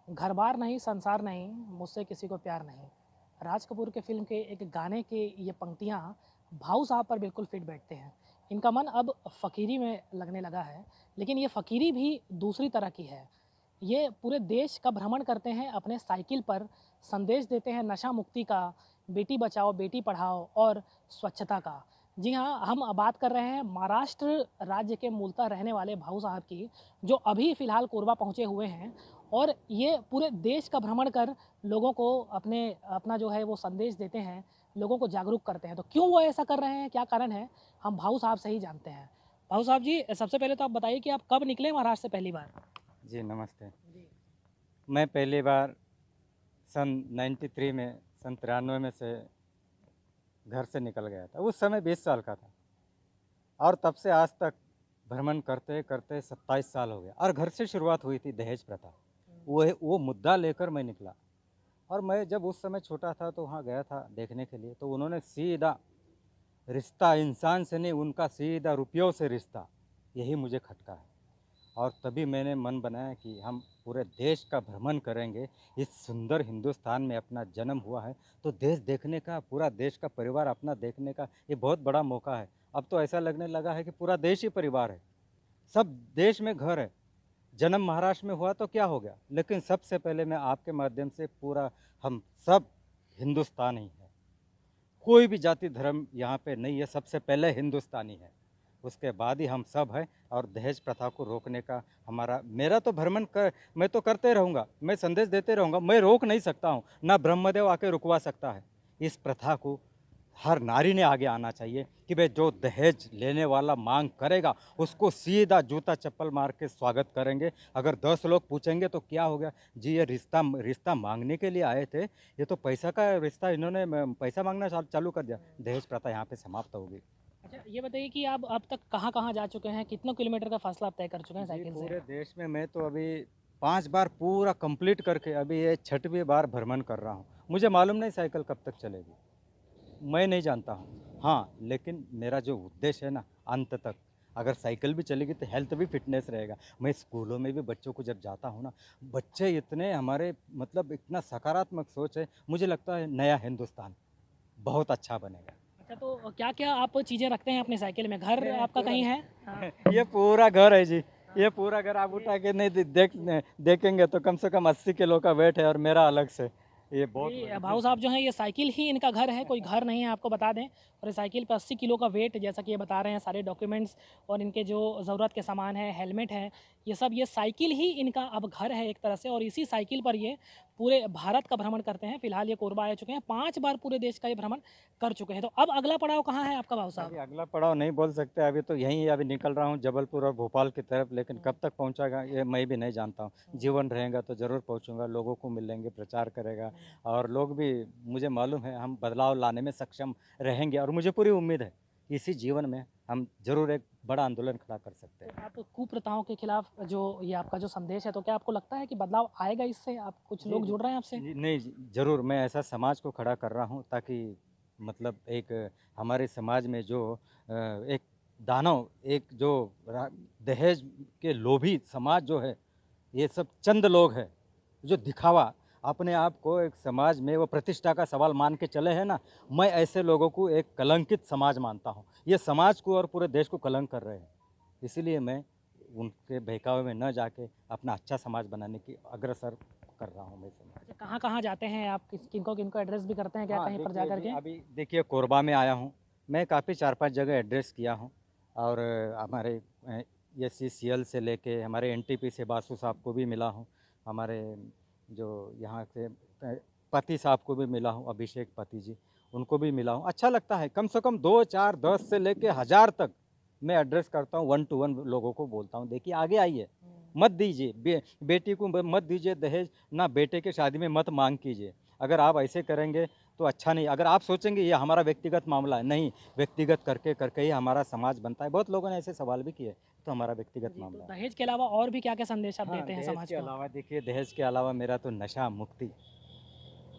घर बार नहीं, संसार नहीं, मुझसे किसी को प्यार नहीं। राज कपूर के फ़िल्म के एक गाने की ये पंक्तियाँ भाऊ साहब पर बिल्कुल फिट बैठते हैं। इनका मन अब फ़कीरी में लगने लगा है, लेकिन ये फ़कीरी भी दूसरी तरह की है। ये पूरे देश का भ्रमण करते हैं अपने साइकिल पर, संदेश देते हैं नशा मुक्ति का, बेटी बचाओ, बेटी पढ़ाओ और स्वच्छता का। जी हाँ, हम बात कर रहे हैं महाराष्ट्र राज्य के मूलतः रहने वाले भाऊ साहब की, जो अभी फ़िलहाल कोरबा पहुँचे हुए हैं और ये पूरे देश का भ्रमण कर लोगों को अपना जो है वो संदेश देते हैं, लोगों को जागरूक करते हैं। तो क्यों वो ऐसा कर रहे हैं, क्या कारण है? हम भाऊ साहब से ही जानते हैं। भाऊ साहब जी, सबसे पहले तो आप बताइए कि आप कब निकले महाराष्ट्र से पहली बार? जी नमस्ते। जी। मैं पहली बार सन 93 में सन 93 में से घर से निकल गया था। उस समय 20 साल का था और तब से आज तक भ्रमण करते करते 27 साल हो गया। और घर से शुरुआत हुई थी दहेज प्रथा। वो मुद्दा लेकर मैं निकला। और मैं जब उस समय छोटा था तो वहाँ गया था देखने के लिए, तो उन्होंने सीधा रिश्ता इंसान से नहीं, उनका सीधा रुपयों से रिश्ता, यही मुझे खटका है। और तभी मैंने मन बनाया कि हम पूरे देश का भ्रमण करेंगे। इस सुंदर हिंदुस्तान में अपना जन्म हुआ है, तो देश देखने का, पूरा देश का परिवार अपना देखने का ये बहुत बड़ा मौका है। अब तो ऐसा लगने लगा है कि पूरा देश ही परिवार है, सब देश में घर है। जन्म महाराष्ट्र में हुआ तो क्या हो गया, लेकिन सबसे पहले मैं आपके माध्यम से पूरा, हम सब हिंदुस्तान ही है। कोई भी जाति धर्म यहाँ पे नहीं है, सबसे पहले हिंदुस्तानी है, उसके बाद ही हम सब हैं। और दहेज प्रथा को रोकने का हमारा, मेरा तो भ्रमण कर, मैं तो करते रहूँगा, मैं संदेश देते रहूँगा, मैं रोक नहीं सकता हूँ, ना ब्रह्मदेव आके रुकवा सकता है। इस प्रथा को हर नारी ने आगे आना चाहिए कि भाई जो दहेज लेने वाला मांग करेगा उसको सीधा जूता चप्पल मार के स्वागत करेंगे। अगर 10 लोग पूछेंगे तो क्या हो गया जी, ये रिश्ता रिश्ता मांगने के लिए आए थे, ये तो पैसा का रिश्ता, इन्होंने पैसा मांगना चालू कर दिया। दहेज प्रथा यहाँ पे समाप्त होगी। अच्छा, ये बताइए कि आप अब तक कहाँ-कहाँ जा चुके हैं? कितने किलोमीटर का फासला आप तय कर चुके हैं जी, साइकिल से? पूरे देश में मैं तो अभी 5 बार पूरा कंप्लीट करके अभी ये 6वीं बार भ्रमण कर रहा हूँ। मुझे मालूम नहीं साइकिल कब तक चलेगी, मैं नहीं जानता हूँ। हाँ, लेकिन मेरा जो उद्देश्य है ना, अंत तक अगर साइकिल भी चलेगी तो हेल्थ भी फिटनेस रहेगा। मैं स्कूलों में भी बच्चों को जब जाता हूँ ना, बच्चे इतने हमारे, मतलब इतना सकारात्मक सोच है, मुझे लगता है नया हिंदुस्तान बहुत अच्छा बनेगा। अच्छा, तो क्या-क्या आप चीज़ें रखते हैं अपनी साइकिल में? घर ये आपका पूरा कहीं है? हाँ। ये पूरा घर है जी। हाँ। ये पूरा घर आप ये उठा के नहीं देखेंगे तो कम से कम 80 किलो का वेट है, और मेरा अलग से, ये बहुत जी, बड़ी भाऊ साहब जो हैं ये साइकिल ही इनका घर है, कोई घर नहीं है आपको बता दें। और ये साइकिल पे 80 किलो का वेट, जैसा कि ये बता रहे हैं, सारे डॉक्यूमेंट्स और इनके जो ज़रूरत के सामान हैं, हेलमेट है, ये साइकिल ही इनका अब घर है एक तरह से। और इसी साइकिल पर ये पूरे भारत का भ्रमण करते हैं। फिलहाल ये कोरबा आ चुके हैं, 5 बार पूरे देश का ये भ्रमण कर चुके हैं। तो अब अगला पड़ाव कहाँ है आपका भाऊ साहब? अभी अगला पड़ाव नहीं बोल सकते, अभी तो यहीं अभी निकल रहा हूँ जबलपुर और भोपाल की तरफ, लेकिन हुँ, कब तक पहुँचेगा ये मैं भी नहीं जानता हूँ। हुँ, जीवन रहेगा तो ज़रूर पहुँचूंगा, लोगों को मिलेंगे, प्रचार करेगा, हुँ। और लोग भी, मुझे मालूम है हम बदलाव लाने में सक्षम रहेंगे, और मुझे पूरी उम्मीद है इसी जीवन में हम ज़रूर एक बड़ा आंदोलन खड़ा कर सकते तो हैं। आप कुप्रथाओं के खिलाफ जो ये आपका जो संदेश है, तो क्या आपको लगता है कि बदलाव आएगा इससे? आप कुछ जी, लोग जी। जुड़ रहे हैं आपसे? जी, नहीं जी, ज़रूर मैं ऐसा समाज को खड़ा कर रहा हूँ, ताकि मतलब एक हमारे समाज में जो एक दानव, एक जो रा दहेज के लोभी समाज जो है, ये सब चंद लोग हैं, जो दिखावा, अपने आप को एक समाज में वो प्रतिष्ठा का सवाल मान के चले हैं ना, मैं ऐसे लोगों को एक कलंकित समाज मानता हूँ। ये समाज को और पूरे देश को कलंक कर रहे हैं। इसीलिए मैं उनके बहकावे में न जाके अपना अच्छा समाज बनाने की अग्रसर कर रहा हूँ मैं समाज। अच्छा, कहाँ-कहाँ जाते हैं आप? किनको-किनको एड्रेस भी करते हैं क्या हाँ, कहीं पर जा देखिए कर जी, के? अभी देखिए कोरबा में आया हूँ। मैं काफ़ी 4-5 जगह एड्रेस किया हूँ, और हमारे एससीसीएल से लेके हमारे एनटीपी से बासु साहब को भी मिला हूँ। हमारे जो यहाँ से पति साहब को भी मिला हूँ, अभिषेक पति जी, उनको भी मिला हूँ। अच्छा लगता है, कम से कम 2, 4, 10 से लेके 1000 तक मैं एड्रेस करता हूँ, 1 टू 1 लोगों को बोलता हूँ, देखिए आगे आइए, हुँ। मत दीजिए, बेटी को मत दीजिए दहेज, ना बेटे के शादी में मत माँग कीजिए। अगर आप ऐसे करेंगे तो अच्छा नहीं। अगर आप सोचेंगे ये हमारा व्यक्तिगत मामला है, नहीं, व्यक्तिगत करके करके ही हमारा समाज बनता है। बहुत लोगों ने ऐसे सवाल भी किए, तो हमारा व्यक्तिगत जी, तो मामला है। दहेज के अलावा और भी क्या-क्या संदेश आप हाँ, देते हैं दहेज समाज के को? अलावा देखिए, दहेज के अलावा मेरा तो नशा मुक्ति,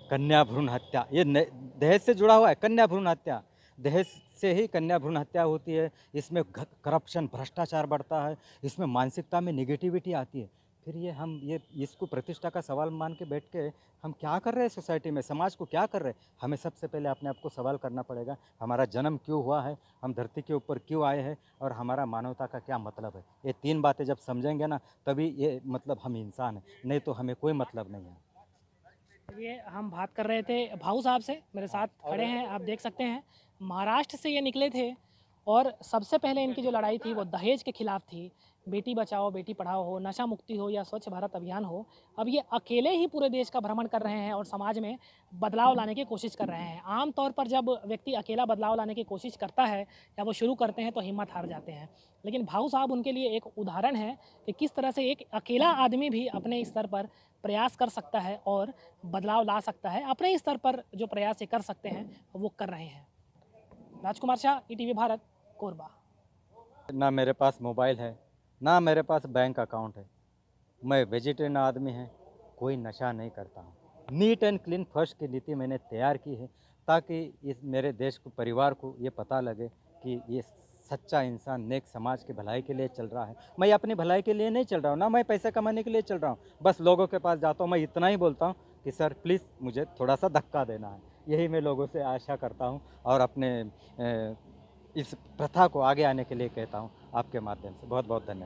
कन्या भ्रूण हत्या, ये दहेज से जुड़ा हुआ है। कन्या भ्रूण हत्या, दहेज से ही कन्या भ्रूण हत्या होती है। इसमें करप्शन, भ्रष्टाचार बढ़ता है, इसमें मानसिकता में निगेटिविटी आती है। फिर ये इसको प्रतिष्ठा का सवाल मान के बैठ के हम क्या कर रहे हैं सोसाइटी में, समाज को क्या कर रहे हैं? हमें सबसे पहले अपने आप को सवाल करना पड़ेगा, हमारा जन्म क्यों हुआ है, हम धरती के ऊपर क्यों आए हैं और हमारा मानवता का क्या मतलब है। ये 3 बातें जब समझेंगे ना, तभी ये मतलब हम इंसान हैं, नहीं तो हमें कोई मतलब नहीं है। ये हम बात कर रहे थे भाऊ साहब से, मेरे साथ खड़े हैं, आप देख सकते हैं। महाराष्ट्र से ये निकले थे और सबसे पहले इनकी जो लड़ाई थी वो दहेज के खिलाफ थी। बेटी बचाओ बेटी पढ़ाओ हो, नशा मुक्ति हो या स्वच्छ भारत अभियान हो, अब ये अकेले ही पूरे देश का भ्रमण कर रहे हैं और समाज में बदलाव लाने की कोशिश कर रहे हैं। आम तौर पर जब व्यक्ति अकेला बदलाव लाने की कोशिश करता है या वो शुरू करते हैं तो हिम्मत हार जाते हैं, लेकिन भाऊ साहब उनके लिए एक उदाहरण है कि किस तरह से एक अकेला आदमी भी अपने स्तर पर प्रयास कर सकता है और बदलाव ला सकता है। अपने स्तर पर जो प्रयास ये कर सकते हैं वो कर रहे हैं। राजकुमार शाह, ईटीवी भारत, कोरबा। ना मेरे पास मोबाइल है, ना मेरे पास बैंक अकाउंट है। मैं वेजिटेरियन आदमी है, कोई नशा नहीं करता हूँ। नीट एंड क्लीन फर्स्ट की नीति मैंने तैयार की है ताकि इस मेरे देश को, परिवार को ये पता लगे कि ये सच्चा इंसान नेक समाज की भलाई के लिए चल रहा है। मैं अपनी भलाई के लिए नहीं चल रहा हूँ, ना मैं पैसे कमाने के लिए चल रहा हूँ। बस लोगों के पास जाता हूँ, मैं इतना ही बोलता हूँ कि सर प्लीज़ मुझे थोड़ा सा धक्का देना है। यही मैं लोगों से आशा करता हूँ और अपने इस प्रथा को आगे आने के लिए कहता हूँ आपके माध्यम से। बहुत बहुत धन्यवाद।